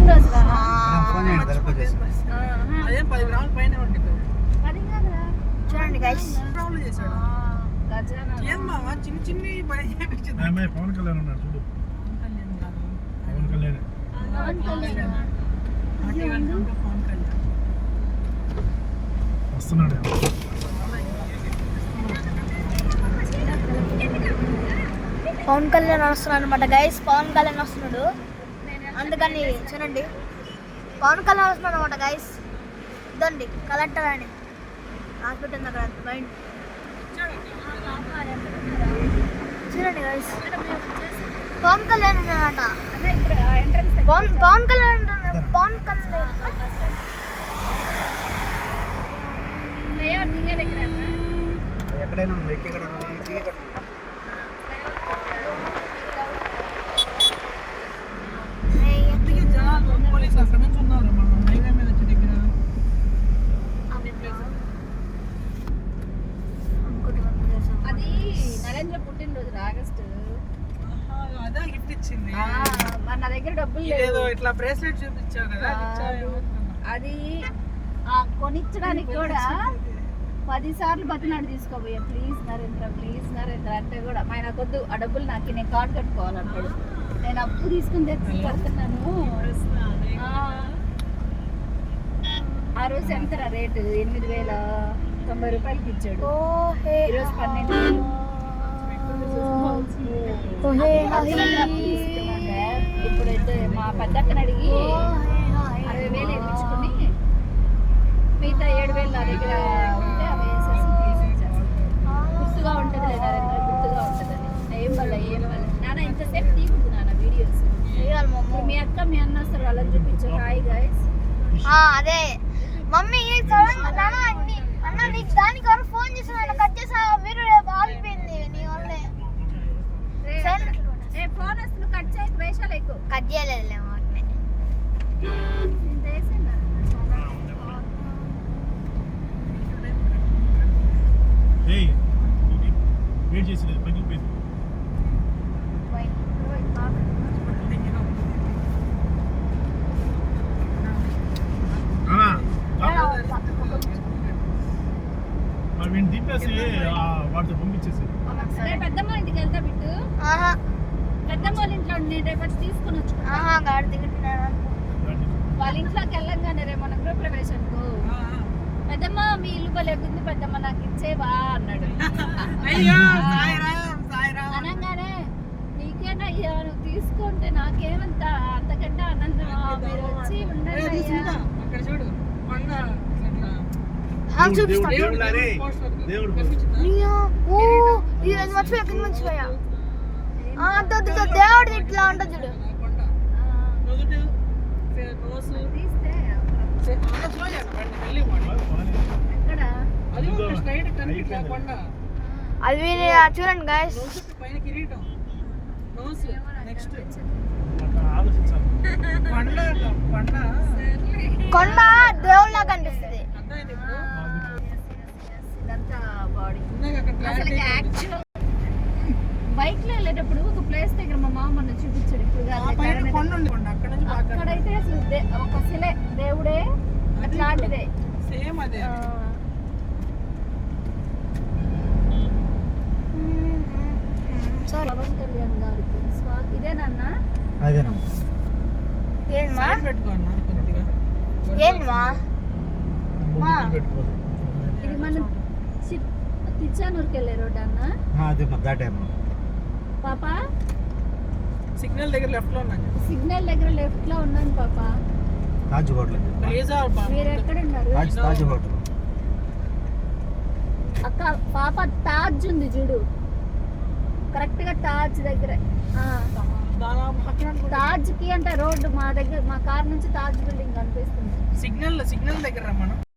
పుట్టినరోజు అదే 10 గ్రాముల పైన ఉంటుంది. చూడండి గైస్, చేశాడు చిన్న చిన్న పని చేయించింది. పవన్ కళ్యాణ్ ఉన్నాడు చూడు. పవన్ కళ్యాణ్ వస్తున్నాడు. పవన్ కళ్యాణ్ వస్తున్నాడు అనమాట గైస్. పవన్ కళ్యాణ్ వస్తున్నాడు, అందుకని చూడండి పవన్ కళ్యాణ్ వస్తున్నాడు అనమాట గైస్. ఇదండి కలెక్టర్ అని హాస్పిటల్ అక్కడ మైండ్ చూడండి గైస్. పవన్ కళ్యాణ్ అన్నమాట. పవన్ కళ్యాణ్ ఎక్కడైనా పోలీసు అక్కడ నుంచి ఉన్నారు మనం హైవే మీద వచ్చే దగ్గర. అది నరేంద్ర పుట్టినరోజు ఆగస్టు. అదే గిఫ్ట్ ఇచ్చింది. మరి నా దగ్గర డబ్బులు ఏదో ఇట్లా బ్రేస్లెట్ చూపించావు కదా, అది కొనిచ్చడానికి కూడా 10 సార్లు బతినాడు తీసుకోబోయా. ప్లీజ్ నరేంద్ర అంటే కూడా ఆయన కొద్దు ఆ డబ్బులు నాకు, నేను కార్డు కట్టుకోవాలన్నాడు. నేను అప్పు తీసుకుని తెచ్చి కడుతున్నాను. ఆ రోజు ఎంతరా రేటు? 8,090 రూపాయలకి ఇచ్చాడు. ఈరోజు 12,000. ఇప్పుడైతే మా పెద్దక్కని అడిగి 60,000 వేయించుకుని మిగతా 7,000 నా దగ్గర ఉంటే అవి వేసేసి తీసిచ్చాను. గుర్తుగా ఉంటుంది లేదా గుర్తుగా ఉంటుంది. ఏం వల్ల నాన్న ఇంతసేపు తీయకూడదు నాన్న వీడియోస్. మీ అక్క మీ అన్న వస్తారు, వాళ్ళని చూపించారు. Hi guys. అదే మమ్మీ అన్న నీకు దానికి ఎవరు ఫోన్ చేసిన కట్ చేసా, మీరు ఆగిపోయింది నీ వల్లే. ఫోన్ వస్తుంది, కట్ చేయకు, వేషాలు ఎక్కువ కట్ చేయలేదు వాటిని. వెయిట్ చేసి పగిలిపోయింది. వీడిని దింపేసి వాటితో పంపించేసి పెద్దమ్మ ఇంటికి వెళ్తా బిట్టు. పెద్దమ్మ వాళ్ళ ఇంట్లో రేపు తీసుకుని వచ్చు. వాళ్ళ ఇంట్లోకి వెళ్ళంగానే రేపు మన గృహ ప్రవేశంకు పెద్దమ్మ మీ ఇల్లు బలేకుంది పెద్దమ్మ నాకు ఇచ్చేవా అన్నాడు. అనగానే నీకేనయ్యా నువ్వు తీసుకుంటే నాకేమంత అంతకంటే ఆనందమా, మీరు వచ్చి ఉండండి అయ్యా. దేవుడు ఇట్లా ఉంటుంది చూడు. అది చూడండి గైస్. కొండ దేవుళ్ళ కనిపిస్తుంది. బైక్ లో వెళ్ళేటప్పుడు ఒక ప్లేస్ దగ్గర మా మామ మొన్న చూపించాడు. ఇప్పుడు అక్కడైతే అసలు ఒక శిలే దేవుడే అట్లాంటిదే సేమ్ అదే. పవన్ కళ్యాణ్ గారికి ఇదేనన్నా ఇది మనం తిచ్చానూరుకి వెళ్ళే రోడ్ అన్న. పాప సిగ్నల్ దగ్గర లెఫ్ట్ లో ఉన్నాను పాప. మీరు ఎక్కడ ఉన్నారు అక్క? పాప తాజ్ ఉంది చూడు, కరెక్ట్ గా తాజ్ దగ్గర. తాజ్ కి అంటే రోడ్డు మా దగ్గర, మా కార్ నుంచి తాజ్ బిల్డింగ్ కనిపిస్తుంది. సిగ్నల్ దగ్గర మనం